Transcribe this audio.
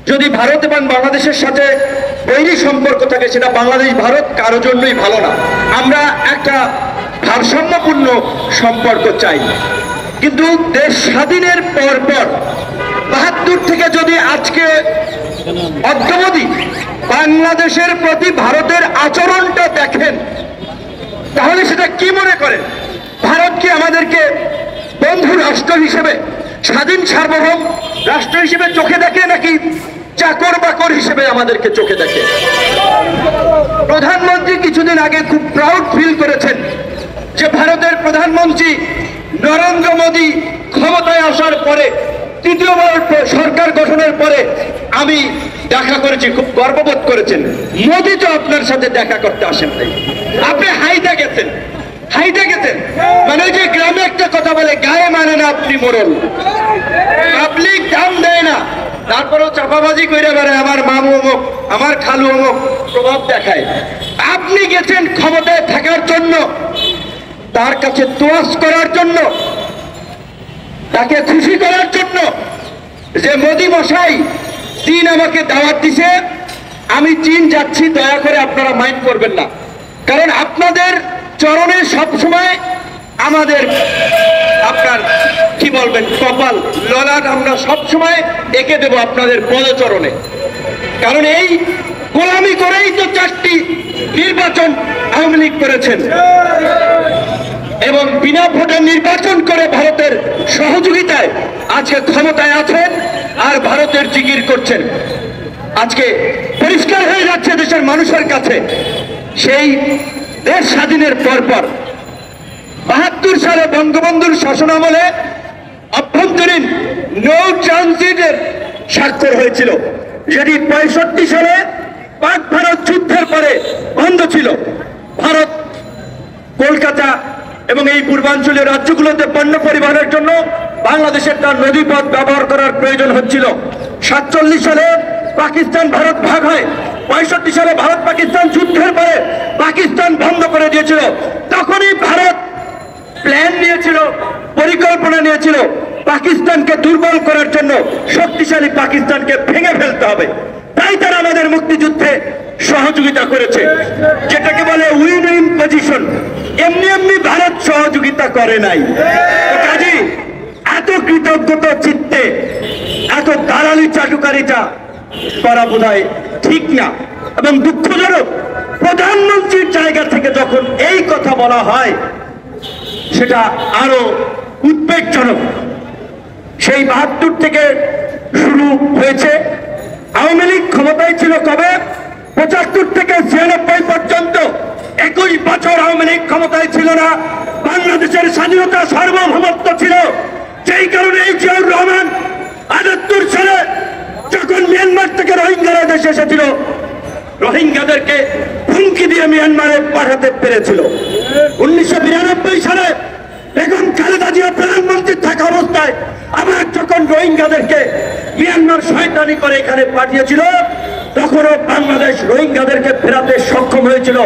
যদি ভারত এবং বাংলাদেশের সাথে বৈরী সম্পর্ক থাকে, সেটা বাংলাদেশ ভারত কারো জন্যই ভালো না। আমরা একটা ভারসাম্যপূর্ণ সম্পর্ক চাই। কিন্তু দেশ স্বাধীনের পর ৭২ থেকে যদি আজকে অদ্যাবধি বাংলাদেশের প্রতি ভারতের আচরণটা দেখেন, তাহলে সেটা কি মনে করেন? ভারত কি আমাদেরকে বন্ধু রাষ্ট্র হিসেবে, স্বাধীন সার্বভৌম রাষ্ট্র হিসেবে চোখে দেখে, নাকি চাকর বাকর হিসেবে আমাদেরকে চোখে দেখে? প্রধানমন্ত্রী কিছুদিন আগে খুব প্রাউড ফিল করেছেন যে ভারতের প্রধানমন্ত্রী নরেন্দ্র মোদী ক্ষমতায় আসার পরে, তৃতীয়বার সরকার গঠনের পরে আমি দেখা করেছি, খুব গর্ববোধ করেছেন। মোদী তো আপনার সাথে দেখা করতে আসেন নাই, আপনি হাইটা গেছেন। মানে যে গ্রামে একটা কথা বলে, গায়ে মানে না আপনি মোড়ল, পাবলিক দাম দেয় না, তারপরেও চাপাবাজি করে বেড়ায়, আমার মামু অমুক, আমার খালু অমুক, প্রভাব দেখায়। আপনি গেছেন ক্ষমতায় থাকার জন্য, তার কাছে তোয়াজ করার জন্য, তাকে খুশি করার জন্য, যে মোদী মশাই চীন আমাকে দাওয়াত দিছে, আমি চীন যাচ্ছি, দয়া করে আপনারা মাইন্ড করবেন না, কারণ আপনাদের চরণে সবসময় আমাদের, আপনার কি বলবেন, কপাল ললাট আমরা সবসময় এঁকে দেব আপনাদের পদচরণে। কারণ এই গোলামি করেই তো 4টি নির্বাচন আওয়ামী লীগ করেছেন, এবং বিনা ভোটে নির্বাচন করে ভারতের সহযোগিতায় আজকে ক্ষমতায় আছেন আর ভারতের জিকির করছেন। আজকে পরিষ্কার হয়ে যাচ্ছে দেশের মানুষের কাছে, সেই দেশ স্বাধীনের পর ৭২ সালে বঙ্গবন্ধুর শাসনামলে অভ্যন্তরীণ নৌ ট্রানজিটের স্বাক্ষর হয়েছিল, যেটি ৬৫ সালে পাক ভারত যুদ্ধের পরে বন্ধ ছিল। ভারত কলকাতা এবং এই পূর্বাঞ্চলীয় রাজ্যগুলোতে পণ্য পরিবহনের জন্য বাংলাদেশের তার নদীপথ ব্যবহার করার প্রয়োজন হচ্ছিল। ৪৭ সালে পাকিস্তান ভারত ভাগ হয়, ৬৫ সালে ভারত পাকিস্তান যুদ্ধের পরে পাকিস্তান বন্ধ করে দিয়েছিল। তখনই ভারত প্ল্যান নিয়েছিল, পরিকল্পনা নিয়েছিল, পাকিস্তানকে দুর্বল করার জন্য শক্তিশালী পাকিস্তানকে ভেঙে ফেলতে হবে। তাই তারা আমাদের মুক্তিযুদ্ধে সহযোগিতা করেছে, যেটাকে বলে উইন উইন পজিশন। এমনি এমনি ভারত সহযোগিতা করে নাই। কাজী এত কৃতজ্ঞতা চিত্তে এত দালালি চাটুকারিতা করা বোধহয় ঠিক না, এবং দুঃখজনক। প্রধানমন্ত্রীর জায়গা থেকে যখন এই কথা বলা হয়, সেটা আরো উদ্বেগজনক। সেই ৭২ থেকে শুরু হয়েছে। আওয়ামী লীগ ক্ষমতায় ছিল কবে? ৭৫ থেকে ৯৬ পর্যন্ত ২১ বছর আওয়ামী লীগ ক্ষমতায় ছিল না। বাংলাদেশের স্বাধীনতা সার্বভৌমত্ব ছিল, যেই কারণে জিয়াউর রহমান ৭৮ সালে যখন মিয়ানমার থেকে রোহিঙ্গারা দেশে এসেছিল, রোহিঙ্গাদেরকে হুমকি দিয়ে মিয়ানমারে পাঠাতে পেরেছিল। ১৯৯২ সালে বেগম খালেদা জিয়া প্রধানমন্ত্রী থাকা অবস্থায় আবার যখন রোহিঙ্গাদেরকে মিয়ানমার শয়তানি করে এখানে পাঠিয়েছিল, তখনও বাংলাদেশ রোহিঙ্গাদেরকে ফেরাতে সক্ষম হয়েছিল।